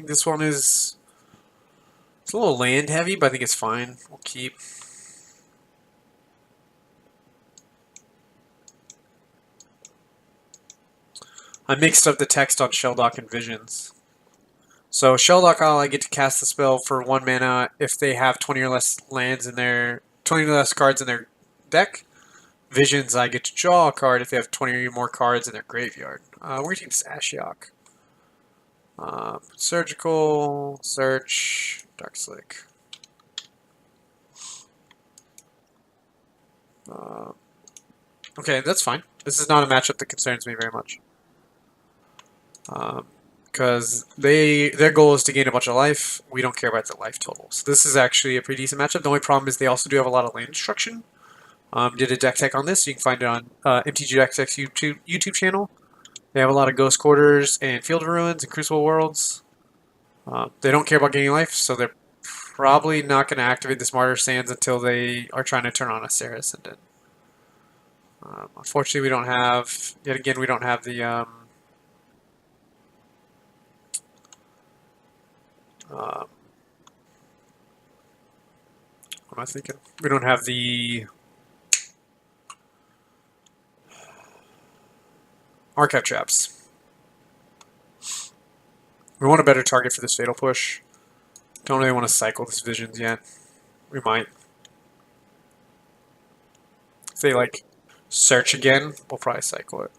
think this one is... It's a little land heavy, but I think it's fine. We'll keep. I mixed up the text on Shelldock and Visions. So Shelldock, I get to cast the spell for 1 mana if they have 20 or less lands in their 20 or less cards in their deck. Visions, I get to draw a card if they have 20 or more cards in their graveyard. We're going to take this Ashiok. Surgical, Search, Dark Slick. Okay, that's fine. This is not a matchup that concerns me very much. Because their goal is to gain a bunch of life. We don't care about the life total. So this is actually a pretty decent matchup. The only problem is they also do have a lot of land destruction. Did a deck tech on this. You can find it on MTG Deck Tech's YouTube channel. They have a lot of Ghost Quarters and Field of Ruins and Crucible Worlds. They don't care about gaining life, so they're probably not going to activate this Martyr Sands until they are trying to turn on a Sarah Ascendant. Unfortunately, we don't have... Yet again, we don't have the... what am I thinking? We don't have the... Archive Traps. We want a better target for this Fatal Push. Don't really want to cycle this Visions yet. We might. If they, like, search again, we'll probably cycle it.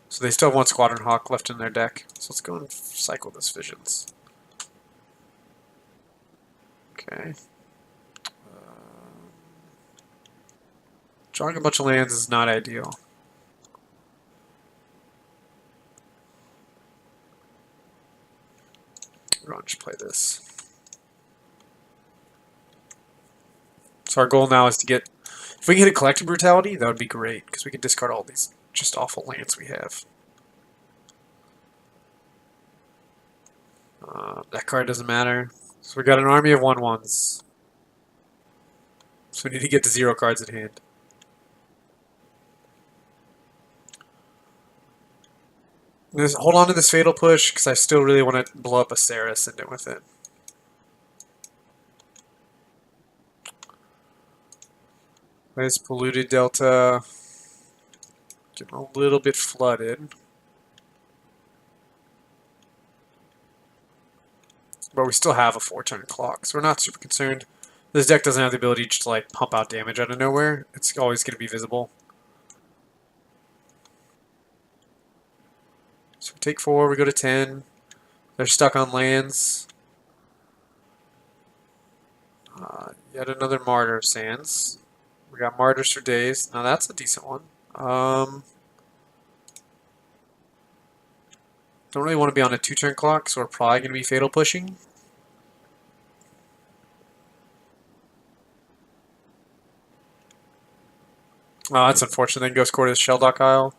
So they still have 1 Squadron Hawk left in their deck. So let's go and cycle this Visions. Okay. Drawing a bunch of lands is not ideal. We're going to just play this. So our goal now is to get... If we can hit a Collective Brutality, that would be great, because we can discard all these just awful lands we have. That card doesn't matter. So we got an army of 1/1s. So we need to get to 0 cards at hand. Hold on to this Fatal Push, because I still really want to blow up a Sarah Ascendant with it. Nice Polluted Delta. Getting a little bit flooded. But we still have a 4-turn clock, so we're not super concerned. This deck doesn't have the ability to just, like, pump out damage out of nowhere. It's always going to be visible. So we take 4, we go to 10. They're stuck on lands. Yet another Martyr Sands. We got Martyrs for days. Now that's a decent one. Don't really want to be on a 2-turn clock, so we're probably going to be Fatal Pushing. Oh, that's unfortunate. Then Ghost Quarters Shelldock Isle.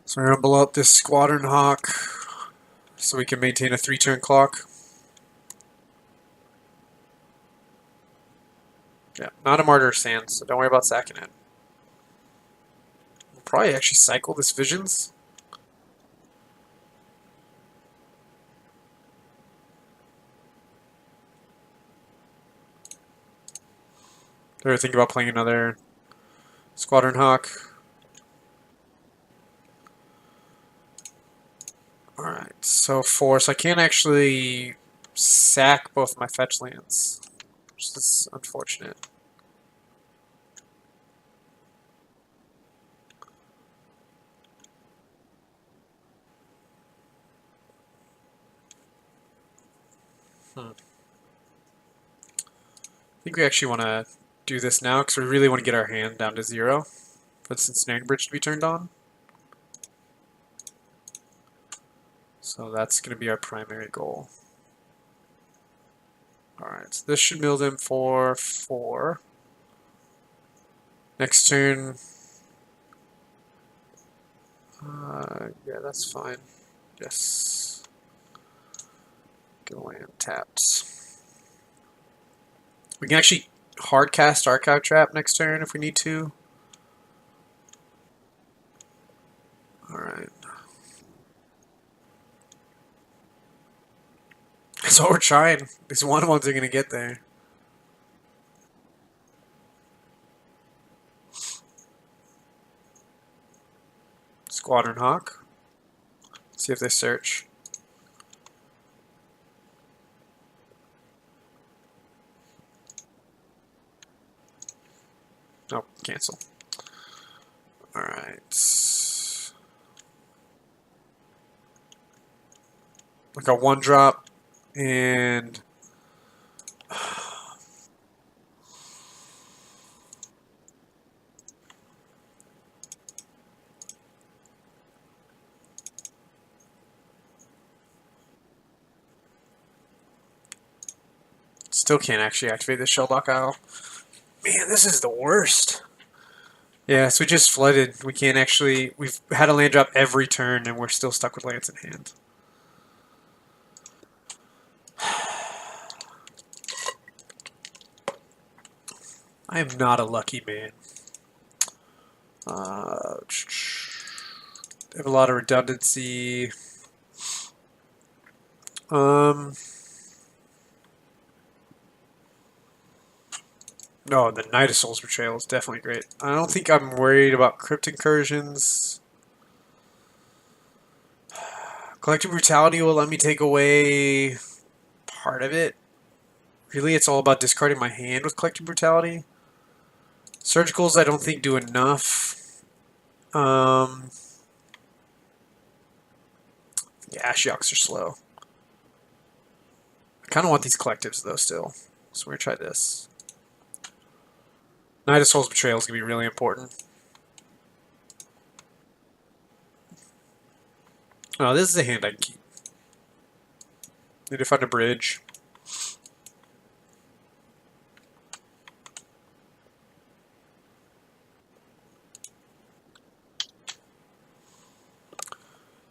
So we're going to blow up this Squadron Hawk so we can maintain a 3-turn clock. Yeah, not a Martyr Sands, so don't worry about sacking it. We'll probably actually cycle this Visions. Ever think about playing another Squadron Hawk? Alright, so 4. So I can't actually sack both my fetch lands, which is unfortunate. I think we actually want to do this now because we really want to get our hand down to 0 for the Ensnaring Bridge to be turned on. So that's going to be our primary goal. Alright, so this should mill them for 4. Next turn. Yeah, that's fine. Yes. Get land tapped. We can actually hard cast Archive Trap next turn if we need to. Alright. That's what we're trying. These 1/1s are gonna get there. Squadron Hawk. See if they search. Nope, cancel. Alright. Like a 1-drop and still can't actually activate the Shelldock Isle. Man, this is the worst. Yeah, so we just flooded. We can't actually... We've had a land drop every turn, and we're still stuck with lands in hand. I am not a lucky man. They have a lot of redundancy. No, the Knight of Souls Betrayal is definitely great. I don't think I'm worried about Crypt Incursions. Collective Brutality will let me take away part of it. Really, it's all about discarding my hand with Collective Brutality. Surgicals, I don't think do enough. Yeah, Ashioks are slow. I kind of want these collectives, though, still. So we're going to try this. Knight of Souls Betrayal is going to be really important. Oh, this is a hand I can keep. Need to find a bridge.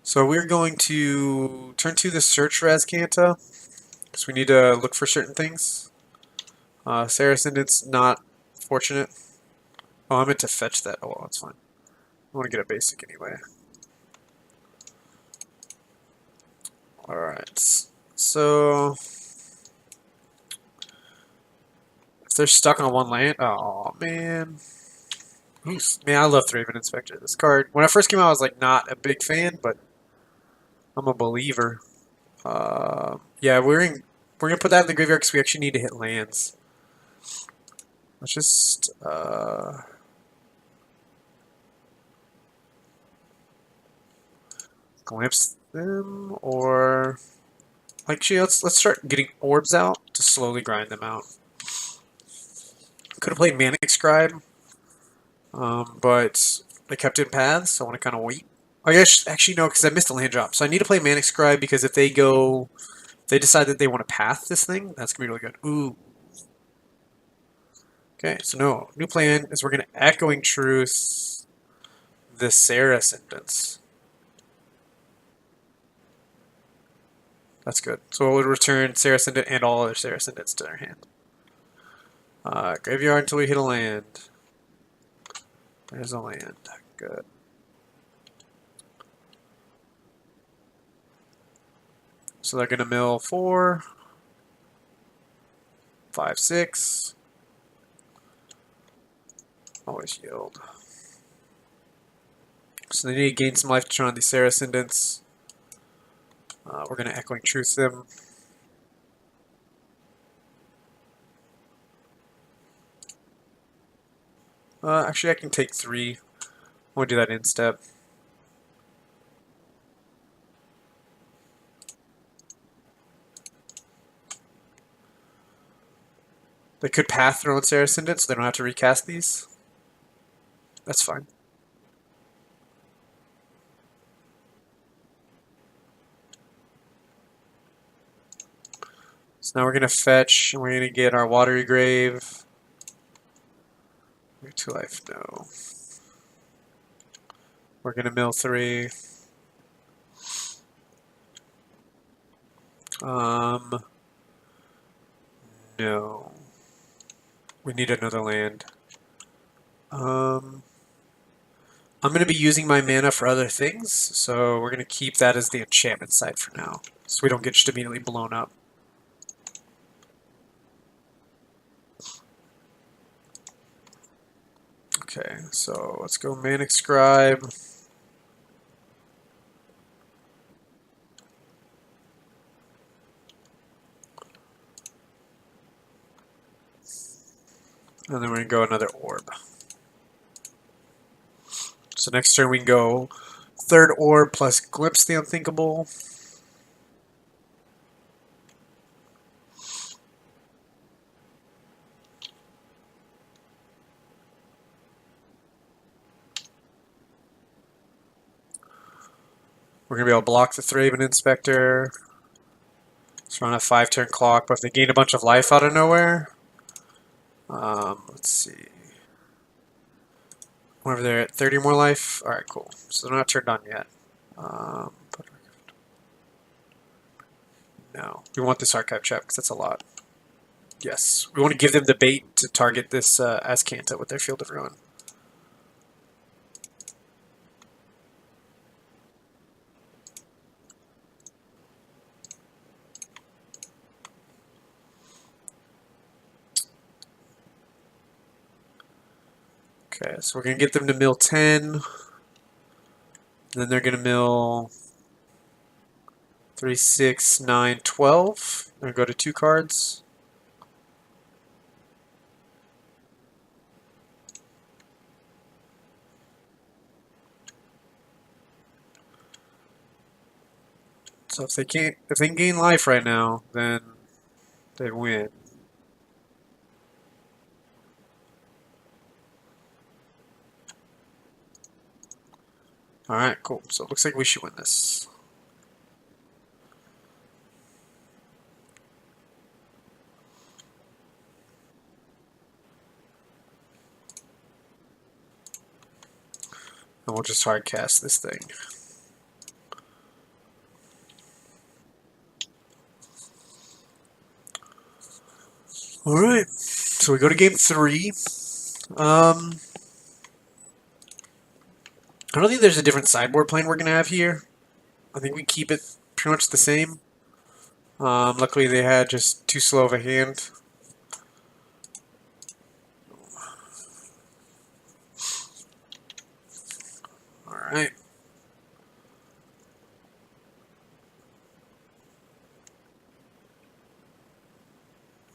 So we're going to turn to the search Razcanta, because we need to look for certain things. Saracen, it's not fortunate. Oh, I meant to fetch that. Oh, well, that's fine. I want to get a basic anyway. Alright, so if they're stuck on one land, oh man. Oof. Man, I love Thraven Inspector. This card, when I first came out, I was like not a big fan, but I'm a believer. Yeah, we're gonna put that in the graveyard because we actually need to hit lands. Let's just glimpse them, or actually let's start getting orbs out to slowly grind them out. Could have played Manic Scribe, but they kept it in paths, so I want to kind of wait. I guess actually no, because I missed a land drop, so I need to play Manic Scribe because if they decide that they want to path this thing, that's gonna be really good. Ooh. Okay, so no, new plan is we're gonna Echoing Truth the Sarah sentence. That's good. So it would return Sarah Ascendant and all other Sarah Ascendants to their hand. Graveyard until we hit a land. There's a land. Good. So they're going to mill 4, 5, 6. Always yield. So they need to gain some life to turn on these Sarah Ascendants. We're going to Echoing Truth them. Actually, I can take 3. I want to do that in step. They could path their own Sarah Ascendant, so they don't have to recast these. That's fine. So now we're going to fetch, and we're going to get our Watery Grave. 2 life, no. We're going to mill 3. No. We need another land. I'm going to be using my mana for other things, so we're going to keep that as the enchantment side for now, so we don't get just immediately blown up. Okay, so let's go Manic Scribe. And then we're going to go another orb. So next turn we can go third orb plus Glimpse the Unthinkable. We're going to be able to block the Thraben Inspector. So we're on a 5-turn clock, but if they gain a bunch of life out of nowhere, let's see. Whenever they're at 30 more life, alright, cool. So they're not turned on yet. No, we want this Archive Trap because that's a lot. Yes, we want to give them the bait to target this Azcanta with their Field of Ruin. Okay, so we're going to get them to mill 10. Then they're going to mill 3, 6, 9, 12. They're going to go to 2 cards. So if they can gain life right now, then they win. Alright, cool. So it looks like we should win this. And we'll just hard cast this thing. Alright, so we go to game 3. I don't think there's a different sideboard plan we're going to have here. I think we keep it pretty much the same. Luckily they had just too slow of a hand. Alright.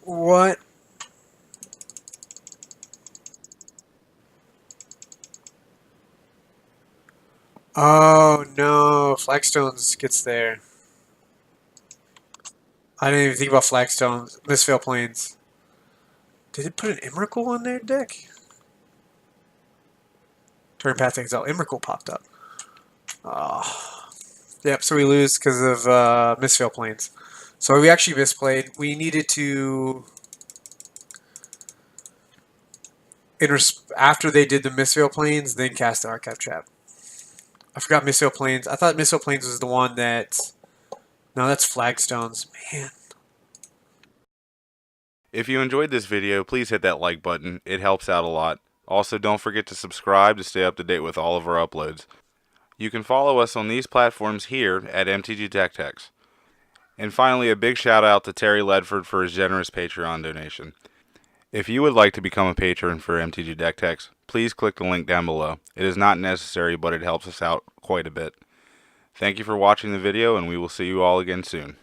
What? Oh no, Flagstones gets there. I didn't even think about Flagstones. Mistveil Plains. Did it put an Emrakul on their deck? Turn Path Exile. Emrakul popped up. Oh. Yep, so we lose because of Mistveil Plains. So we actually misplayed. We needed to... after they did the Mistveil Plains, then cast the Archive Trap. I forgot Mistveil Plains. I thought Mistveil Plains was the one that... No, that's Flagstones. Man. If you enjoyed this video, please hit that like button. It helps out a lot. Also, don't forget to subscribe to stay up to date with all of our uploads. You can follow us on these platforms here at MTG Tech. And finally, a big shout out to Terry Ledford for his generous Patreon donation. If you would like to become a patron for MTG Tech, please click the link down below. It is not necessary, but it helps us out quite a bit. Thank you for watching the video, and we will see you all again soon.